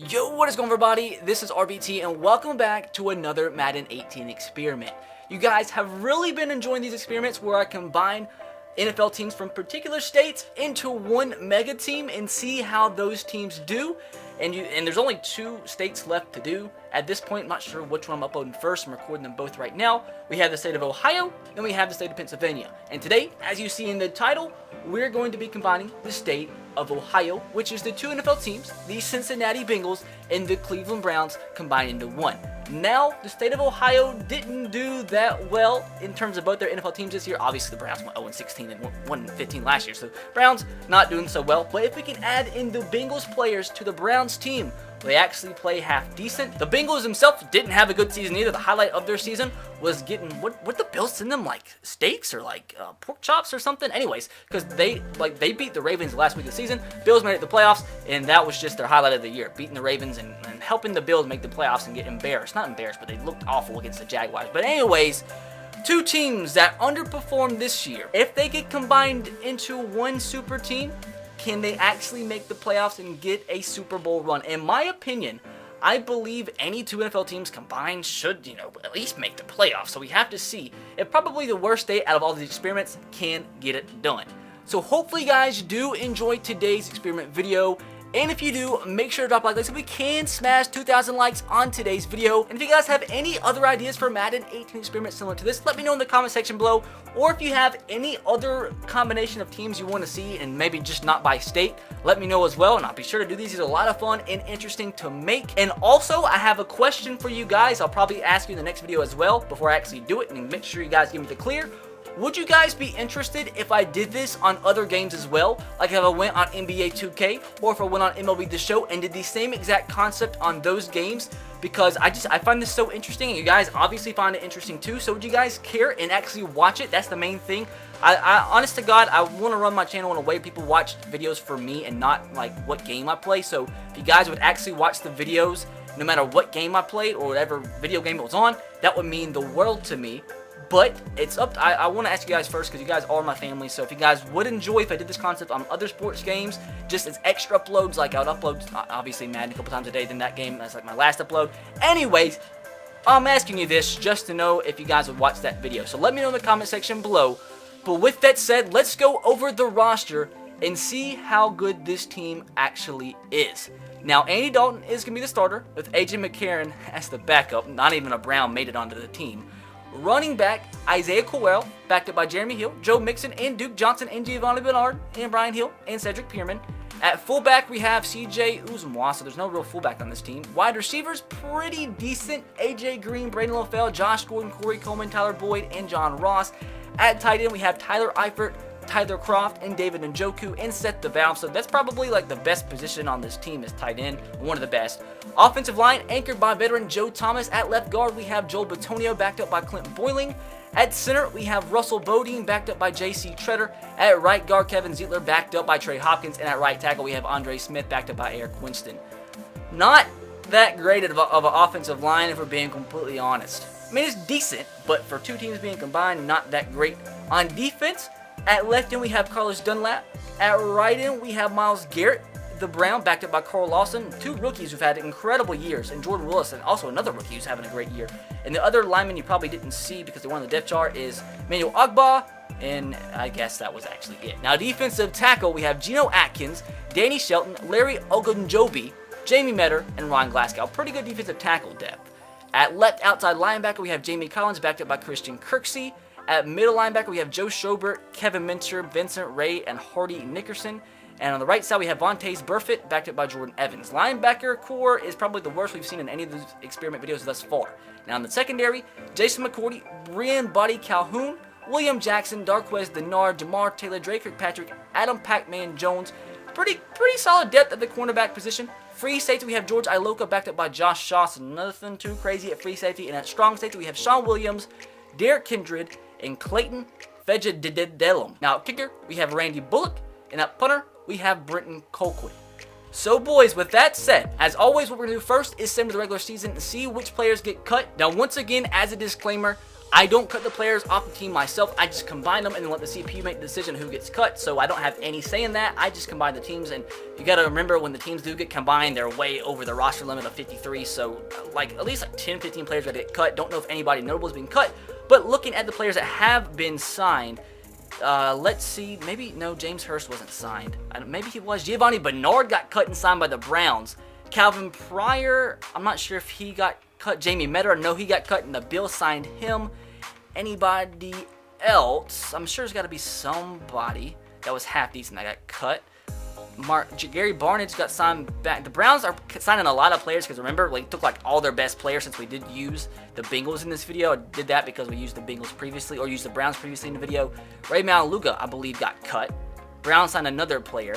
Yo, what is going on, everybody? This is RBT and welcome back to another Madden 18 experiment. You guys have really been enjoying these experiments where I combine NFL teams from particular states into one mega team and see how those teams do. And there's only 2 states left to do. At this point, I'm not sure which one I'm uploading first. I'm recording them both right now. We have the state of Ohio and we have the state of Pennsylvania. And today, as you see in the title, we're going to be combining the state of Ohio, which is the 2 NFL teams, the Cincinnati Bengals and the Cleveland Browns, combined into one. Now, the state of Ohio didn't do that well in terms of both their NFL teams this year. Obviously, the Browns went 0-16 and 1-15 last year, so Browns not doing so well. But if we can add in the Bengals players to the Browns team, they actually play half decent. The Bengals themselves didn't have a good season either. The highlight of their season was getting, what the Bills send them, like steaks or like pork chops or something? Anyways, because they beat the Ravens last week of the season. Bills made it to the playoffs, and that was just their highlight of the year. Beating the Ravens and helping the Bills make the playoffs and get embarrassed. Not embarrassed, but they looked awful against the Jaguars. But anyways, 2 teams that underperformed this year. If they get combined into one super team, can they actually make the playoffs and get a Super Bowl run? In my opinion, I believe any 2 NFL teams combined should, at least make the playoffs. So we have to see if probably the worst state out of all these experiments can get it done. So hopefully you guys do enjoy today's experiment video. And if you do, make sure to drop a like so we can smash 2,000 likes on today's video. And if you guys have any other ideas for Madden 18 experiments similar to this, let me know in the comment section below. Or if you have any other combination of teams you want to see and maybe just not by state, let me know as well. And I'll be sure to do these. These are a lot of fun and interesting to make. And also, I have a question for you guys. I'll probably ask you in the next video as well before I actually do it. And make sure you guys give me the clear. Would you guys be interested if I did this on other games as well? Like if I went on NBA 2K or if I went on MLB The Show and did the same exact concept on those games? Because I find this so interesting and you guys obviously find it interesting too. So would you guys care and actually watch it? That's the main thing. I honest to God, I want to run my channel in a way people watch videos for me and not like what game I play. So if you guys would actually watch the videos no matter what game I played or whatever video game it was on, that would mean the world to me. But it's up to, I want to ask you guys first because you guys are my family. So if you guys would enjoy if I did this concept on other sports games, just as extra uploads, like I would upload obviously Madden a couple times a day, then that game, that's like my last upload. Anyways, I'm asking you this just to know if you guys would watch that video. So let me know in the comment section below. But with that said, let's go over the roster and see how good this team actually is. Now, Andy Dalton is going to be the starter with A.J. McCarron as the backup. Not even a Brown made it onto the team. Running back, Isaiah Crowell, backed up by Jeremy Hill, Joe Mixon, and Duke Johnson, and Giovanni Bernard, and Brian Hill, and Cedric Pierman. At fullback, we have C.J. Uzomah, so there's no real fullback on this team. Wide receivers, pretty decent. A.J. Green, Brandon LaFell, Josh Gordon, Corey Coleman, Tyler Boyd, and John Ross. At tight end, we have Tyler Eifert, Tyler Croft, and David Njoku, and Seth DeValve. So that's probably like the best position on this team is tight end, one of the best. Offensive line anchored by veteran Joe Thomas. At left guard, we have Joel Bitonio backed up by Clint Boyling. At center, we have Russell Bodine backed up by J.C. Treader. At right guard, Kevin Ziegler backed up by Trey Hopkins. And at right tackle, we have Andre Smith backed up by Eric Winston. Not that great of an offensive line if we're being completely honest. I mean, it's decent, but for 2 teams being combined, not that great. On defense, at left end, we have Carlos Dunlap. At right end, we have Myles Garrett, the Brown, backed up by Carl Lawson. 2 rookies who've had incredible years, and Jordan Willis, and also another rookie who's having a great year. And the other lineman you probably didn't see because they were on the depth chart is Emmanuel Ogbah, and I guess that was actually it. Now, defensive tackle, we have Geno Atkins, Danny Shelton, Larry Ogunjobi, Jamie Metter, and Ryan Glasgow. Pretty good defensive tackle depth. At left outside linebacker, we have Jamie Collins, backed up by Christian Kirksey. At middle linebacker, we have Joe Schobert, Kevin Minter, Vincent Ray, and Hardy Nickerson. And on the right side, we have Vontaze Burfict, backed up by Jordan Evans. Linebacker core is probably the worst we've seen in any of these experiment videos thus far. Now in the secondary, Jason McCourty, Brian Buddy Calhoun, William Jackson, Darquez Denard, Jamar Taylor, Drake Kirkpatrick, Adam Pac-Man Jones. Pretty solid depth at the cornerback position. Free safety, we have George Iloka, backed up by Josh Shaw. So nothing too crazy at free safety. And at strong safety, we have Sean Williams, Derek Kindred, and Clayton Fejedelum. Now at kicker, we have Randy Bullock. And at punter, we have Brenton Colquitt. So boys, with that said, as always, what we're going to do first is send to the regular season and see which players get cut. Now once again, as a disclaimer, I don't cut the players off the team myself. I just combine them and then let the CPU make the decision who gets cut. So I don't have any say in that. I just combine the teams, and you got to remember when the teams do get combined, they're way over the roster limit of 53. So like at least like 10, 15 players got to get cut. Don't know if anybody notable has been cut, but looking at the players that have been signed, let's see. Maybe no, James Hurst wasn't signed. Maybe he was. Giovanni Bernard got cut and signed by the Browns. Calvin Pryor, I'm not sure if he got cut. Jamie Metter, no, he got cut and the Bills signed him. Anybody else? I'm sure there's got to be somebody that was half decent that got cut. Gary Barnidge got signed back. The Browns are signing a lot of players because remember, they took like all their best players since we did use the Bengals in this video. I did that because we used the Bengals previously, or used the Browns previously in the video. Ray Maluga, I believe, got cut. Browns signed another player.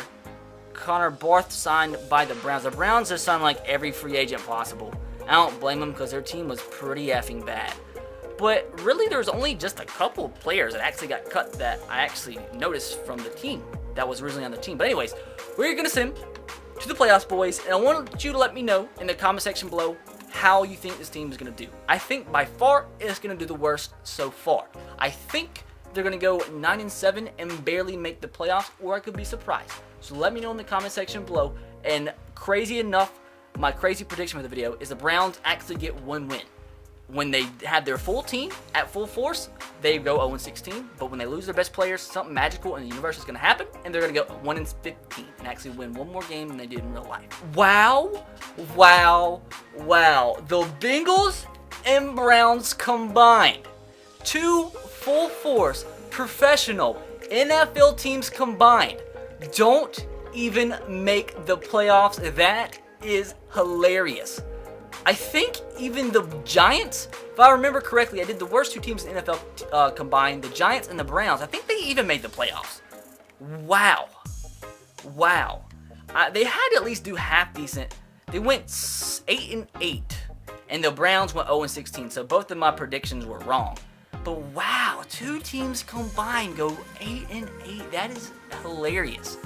Connor Barth signed by the Browns. The Browns have signed like every free agent possible. I don't blame them because their team was pretty effing bad. But really, there's only just a couple players that actually got cut that I actually noticed from the team that was originally on the team. But anyways, we're going to send to the playoffs, boys. And I want you to let me know in the comment section below how you think this team is going to do. I think by far it's going to do the worst so far. I think they're going to go 9-7 and barely make the playoffs, or I could be surprised. So let me know in the comment section below. And crazy enough, my crazy prediction for the video is the Browns actually get one win. When they have their full team at full force, they go 0-16. But when they lose their best players, something magical in the universe is going to happen, and they're going to go 1-15 and actually win one more game than they did in real life. Wow, wow, wow. The Bengals and Browns combined. Two full force professional NFL teams combined don't even make the playoffs. That is hilarious. I think even the Giants, if I remember correctly, I did the worst two teams in the NFL combined, the Giants and the Browns. I think they even made the playoffs. Wow. Wow. They had to at least do half decent. They went 8-8, and the Browns went 0-16, so both of my predictions were wrong. But wow, two teams combined go 8-8. That is hilarious.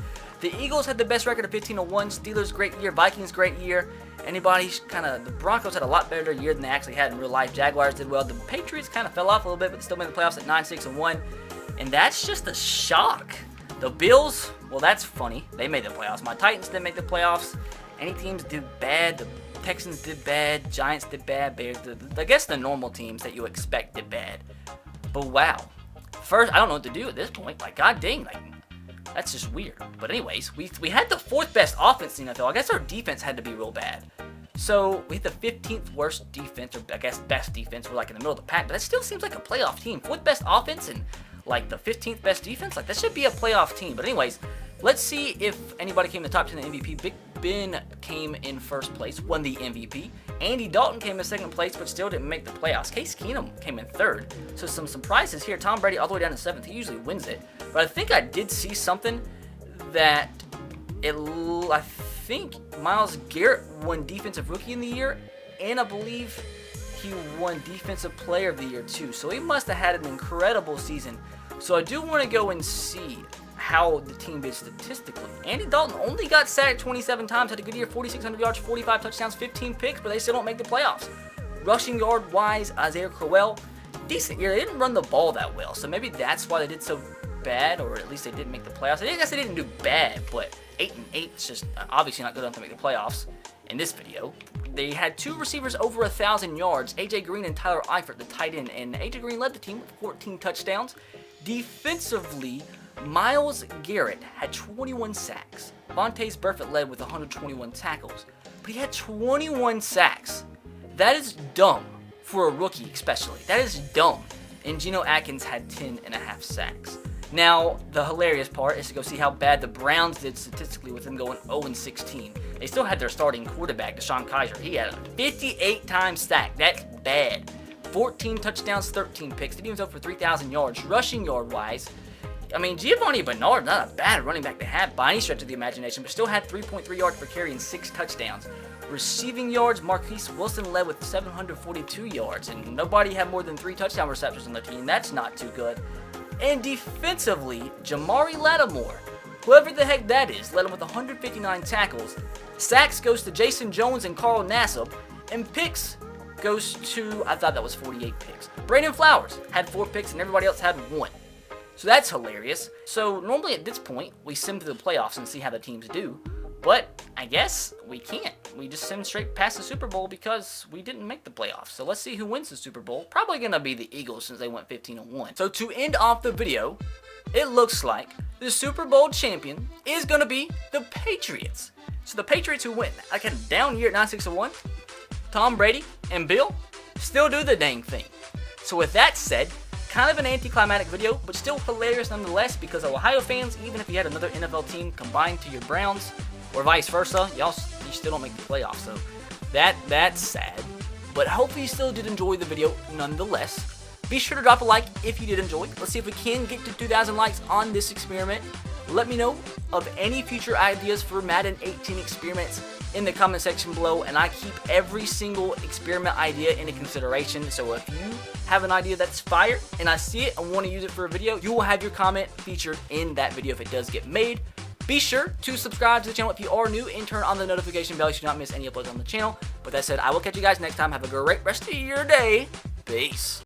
The Eagles had the best record of 15-1. Steelers, great year. Vikings, great year. The Broncos had a lot better year than they actually had in real life. Jaguars did well. The Patriots kind of fell off a little bit, but still made the playoffs at 9-6-1. And that's just a shock. The Bills, well, that's funny. They made the playoffs. My Titans didn't make the playoffs. Any teams did bad. The Texans did bad. Giants did bad. Bears did, I guess the normal teams that you expect did bad. But wow. First, I don't know what to do at this point. Like, god dang, like, that's just weird. But anyways, we had the 4th best offense in the NFL. I guess our defense had to be real bad. So we had the 15th worst defense, or I guess best defense. We're like in the middle of the pack, but that still seems like a playoff team. 4th best offense and like the 15th best defense. Like that should be a playoff team. But anyways, let's see if anybody came in the top 10 in the MVP. Big Ben came in 1st place, won the MVP. Andy Dalton came in 2nd place, but still didn't make the playoffs. Case Keenum came in 3rd. So some surprises here. Tom Brady all the way down to 7th. He usually wins it. But I think I did see something that I think Myles Garrett won Defensive Rookie in the Year, and I believe he won Defensive Player of the Year too. So he must have had an incredible season. So I do want to go and see how the team did statistically. Andy Dalton only got sacked 27 times, had a good year, 4,600 yards, 45 touchdowns, 15 picks, but they still don't make the playoffs. Rushing yard wise, Isaiah Crowell, decent year. They didn't run the ball that well, so maybe that's why they did so bad, or at least they didn't make the playoffs. I guess they didn't do bad, but 8-8 is just obviously not good enough to make the playoffs. In this video, they had 2 receivers over 1,000 yards, AJ Green and Tyler Eifert, the tight end, and AJ Green led the team with 14 touchdowns. Defensively, Myles Garrett had 21 sacks. Vontaze Burfict led with 121 tackles, but he had 21 sacks. That is dumb for a rookie, especially. That is dumb. And Geno Atkins had 10.5 sacks. Now, the hilarious part is to go see how bad the Browns did statistically with them going 0-16. They still had their starting quarterback, DeShone Kizer. He had a 58 times sack. That's bad. 14 touchdowns, 13 picks. Didn't even throw for 3,000 yards. Rushing yard-wise, I mean, Giovanni Bernard, not a bad running back to have by any stretch of the imagination, but still had 3.3 yards per carry and 6 touchdowns. Receiving yards, Marquise Wilson led with 742 yards, and nobody had more than 3 touchdown receptions on the team. That's not too good. And defensively, Jamari Lattimore, whoever the heck that is, led him with 159 tackles. Sacks goes to Jason Jones and Carl Nassib, and picks goes to, I thought that was 48 picks. Brandon Flowers had 4 picks and everybody else had 1. So that's hilarious. So normally at this point, we sim through the playoffs and see how the teams do. But I guess we can't. We just sim straight past the Super Bowl because we didn't make the playoffs. So let's see who wins the Super Bowl. Probably going to be the Eagles since they went 15-1. So to end off the video, it looks like the Super Bowl champion is going to be the Patriots. So the Patriots who win, like a down year at 9-6-1, Tom Brady and Bill still do the dang thing. So with that said, kind of an anticlimactic video, but still hilarious nonetheless because of Ohio fans, even if you had another NFL team combined to your Browns, or vice versa, you still don't make the playoffs, so that's sad. But hopefully you still did enjoy the video nonetheless. Be sure to drop a like if you did enjoy. Let's see if we can get to 2,000 likes on this experiment. Let me know of any future ideas for Madden 18 experiments in the comment section below, and I keep every single experiment idea into consideration. So if you have an idea that's fire and I see it and want to use it for a video, you will have your comment featured in that video if it does get made. Be sure to subscribe to the channel if you are new and turn on the notification bell so you do not miss any uploads on the channel. With that said, I will catch you guys next time. Have a great rest of your day. Peace.